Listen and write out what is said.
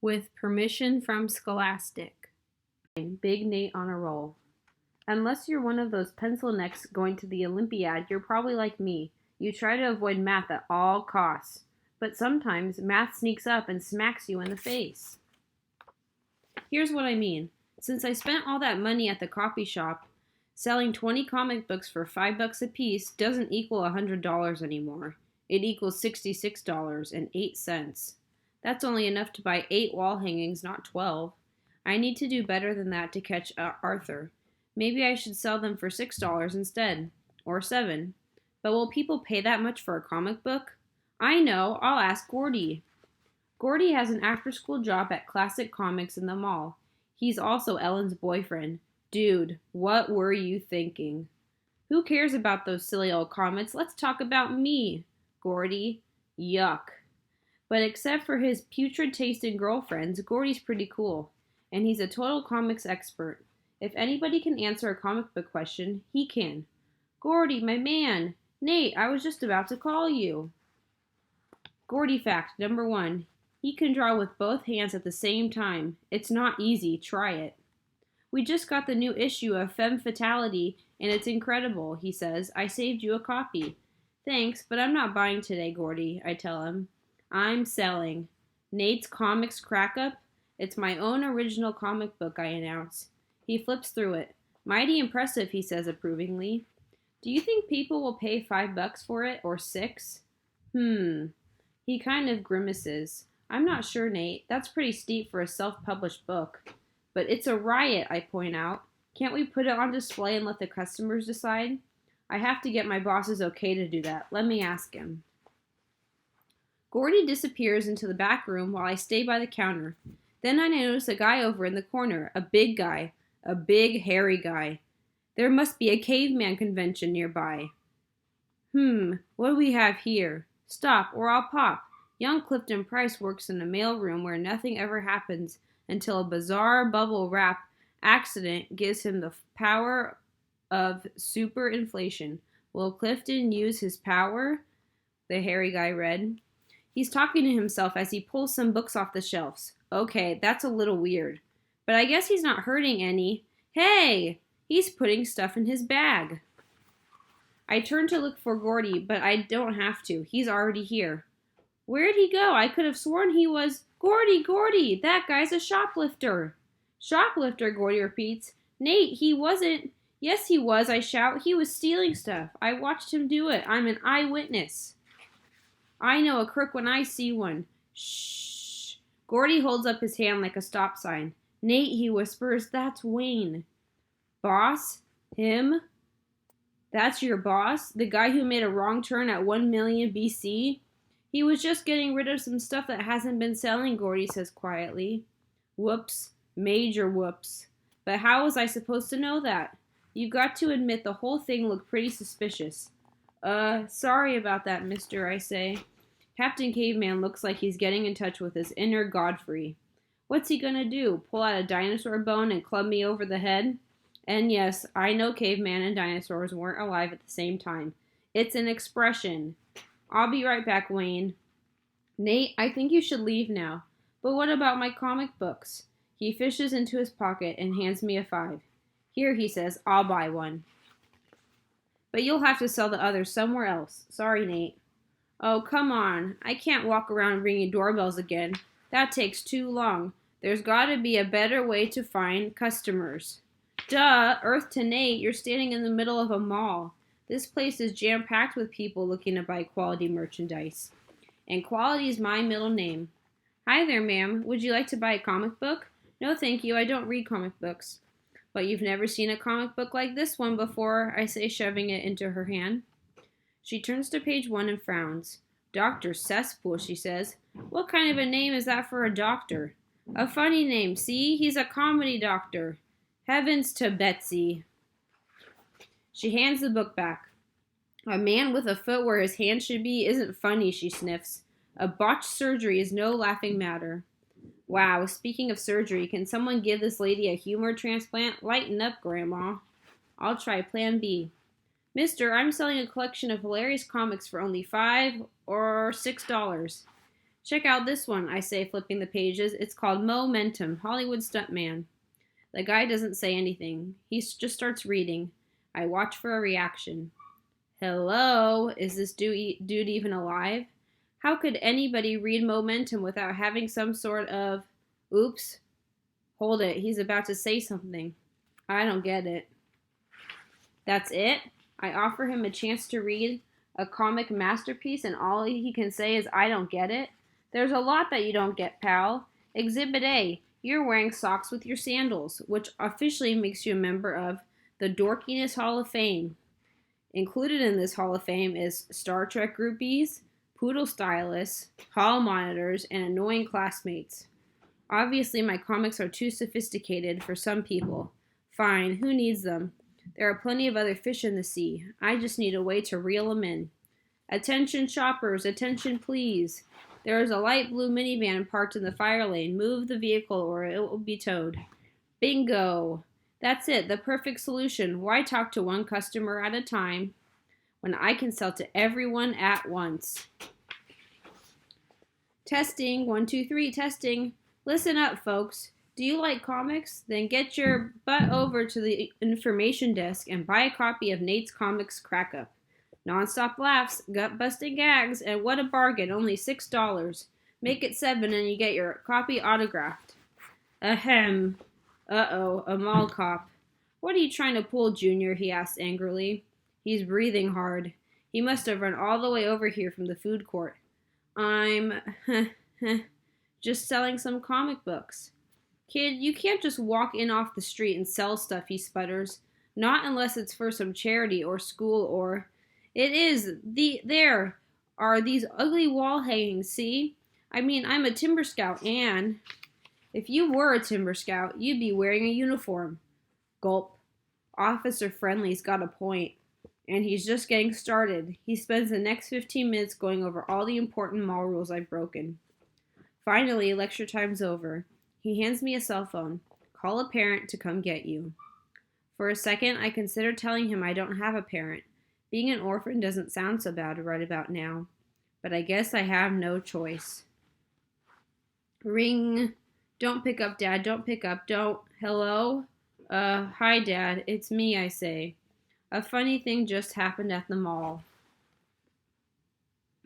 With permission from Scholastic. Big Nate on a roll. Unless you're one of those pencil necks going to the Olympiad, you're probably like me. You try to avoid math at all costs. But sometimes math sneaks up and smacks you in the face. Here's what I mean. Since I spent all that money at the coffee shop, selling 20 comic books for $5 a piece doesn't equal $100 anymore. It equals $66.08. That's only enough to buy 8 wall hangings, not 12. I need to do better than that to catch Arthur. Maybe I should sell them for $6 instead, or 7. But will people pay that much for a comic book? I know, I'll ask Gordy. Gordy has an after-school job at Classic Comics in the mall. He's also Ellen's boyfriend. Dude, what were you thinking? Who cares about those silly old comics? Let's talk about me. Gordy, yuck. But except for his putrid taste in girlfriends, Gordy's pretty cool. And he's a total comics expert. If anybody can answer a comic book question, he can. Gordy, my man. Nate, I was just about to call you. Gordy fact number 1. He can draw with both hands at the same time. It's not easy. Try it. We just got the new issue of Femme Fatality, and it's incredible, he says. I saved you a copy. Thanks, but I'm not buying today, Gordy, I tell him. I'm selling. Nate's Comics Crack-Up? It's my own original comic book, I announce. He flips through it. Mighty impressive, he says approvingly. Do you think people will pay $5 for it, or 6? He kind of grimaces. I'm not sure, Nate. That's pretty steep for a self-published book. But it's a riot, I point out. Can't we put it on display and let the customers decide? I have to get my boss's okay to do that. Let me ask him. Gordy disappears into the back room while I stay by the counter. Then I notice a guy over in the corner, a big guy, a big, hairy guy. There must be a caveman convention nearby. What do we have here? Stop, or I'll pop. Young Clifton Price works in a mailroom where nothing ever happens until a bizarre bubble wrap accident gives him the power of superinflation. Will Clifton use his power? The hairy guy read. He's talking to himself as he pulls some books off the shelves. Okay, that's a little weird. But I guess he's not hurting any. Hey! He's putting stuff in his bag. I turn to look for Gordy, but I don't have to. He's already here. Where'd he go? I could have sworn he was... Gordy! That guy's a shoplifter. Shoplifter, Gordy repeats. Nate, he wasn't... Yes, he was, I shout. He was stealing stuff. I watched him do it. I'm an eyewitness. I know a crook when I see one. Shh. Gordy holds up his hand like a stop sign. Nate, he whispers, that's Wayne. Boss? Him? That's your boss? The guy who made a wrong turn at 1 million BC? He was just getting rid of some stuff that hasn't been selling, Gordy says quietly. Whoops. Major whoops. But how was I supposed to know that? You've got to admit the whole thing looked pretty suspicious. Sorry about that, mister, I say. Captain Caveman looks like he's getting in touch with his inner Godfrey. What's he gonna do? Pull out a dinosaur bone and club me over the head? And yes, I know caveman and dinosaurs weren't alive at the same time. It's an expression. I'll be right back, Wayne. Nate, I think you should leave now. But what about my comic books? He fishes into his pocket and hands me a 5. Here, he says, I'll buy one. But you'll have to sell the others somewhere else. Sorry, Nate. Oh, come on. I can't walk around ringing doorbells again. That takes too long. There's gotta be a better way to find customers. Duh, Earth to Nate, you're standing in the middle of a mall. This place is jam-packed with people looking to buy quality merchandise. And quality is my middle name. Hi there, ma'am. Would you like to buy a comic book? No, thank you. I don't read comic books. But you've never seen a comic book like this one before, I say, shoving it into her hand. She turns to page 1 and frowns. Dr. Cesspool, she says. What kind of a name is that for a doctor? A funny name, see? He's a comedy doctor. Heavens to Betsy. She hands the book back. A man with a foot where his hand should be isn't funny, she sniffs. A botched surgery is no laughing matter. Wow, speaking of surgery, can someone give this lady a humor transplant? Lighten up, Grandma. I'll try Plan B. Mister, I'm selling a collection of hilarious comics for only $5 or $6. Check out this one, I say, flipping the pages. It's called Momentum, Hollywood Stuntman. The guy doesn't say anything. He just starts reading. I watch for a reaction. Hello? Is this dude even alive? How could anybody read Momentum without having some sort of... Oops. Hold it. He's about to say something. I don't get it. That's it? I offer him a chance to read a comic masterpiece, and all he can say is, I don't get it? There's a lot that you don't get, pal. Exhibit A. You're wearing socks with your sandals, which officially makes you a member of the Dorkiness Hall of Fame. Included in this Hall of Fame is Star Trek groupies, poodle stylists, hall monitors, and annoying classmates. Obviously, my comics are too sophisticated for some people. Fine, who needs them? There are plenty of other fish in the sea. I just need a way to reel them in. Attention shoppers, attention please. There is a light blue minivan parked in the fire lane. Move the vehicle or it will be towed. Bingo! That's it, the perfect solution. Why talk to one customer at a time when I can sell to everyone at once? Testing, 1, 2, 3, testing. Listen up, folks. Do you like comics? Then get your butt over to the information desk and buy a copy of Nate's Comics Crack-Up. Non-stop laughs, gut-busting gags, and what a bargain, only $6. Make it $7 and you get your copy autographed. Ahem. Uh-oh, a mall cop. What are you trying to pull, Junior? He asks angrily. He's breathing hard. He must have run all the way over here from the food court. I'm just selling some comic books. Kid, you can't just walk in off the street and sell stuff, he sputters. Not unless it's for some charity or school or... It is. There are these ugly wall hangings, see? I mean, I'm a Timber Scout, and... If you were a Timber Scout, you'd be wearing a uniform. Gulp. Officer Friendly's got a point. And he's just getting started. He spends the next 15 minutes going over all the important mall rules I've broken. Finally, lecture time's over. He hands me a cell phone. Call a parent to come get you. For a second, I consider telling him I don't have a parent. Being an orphan doesn't sound so bad right about now. But I guess I have no choice. Ring. Don't pick up, Dad. Don't pick up. Don't. Hello? Hi, Dad. It's me, I say. A funny thing just happened at the mall.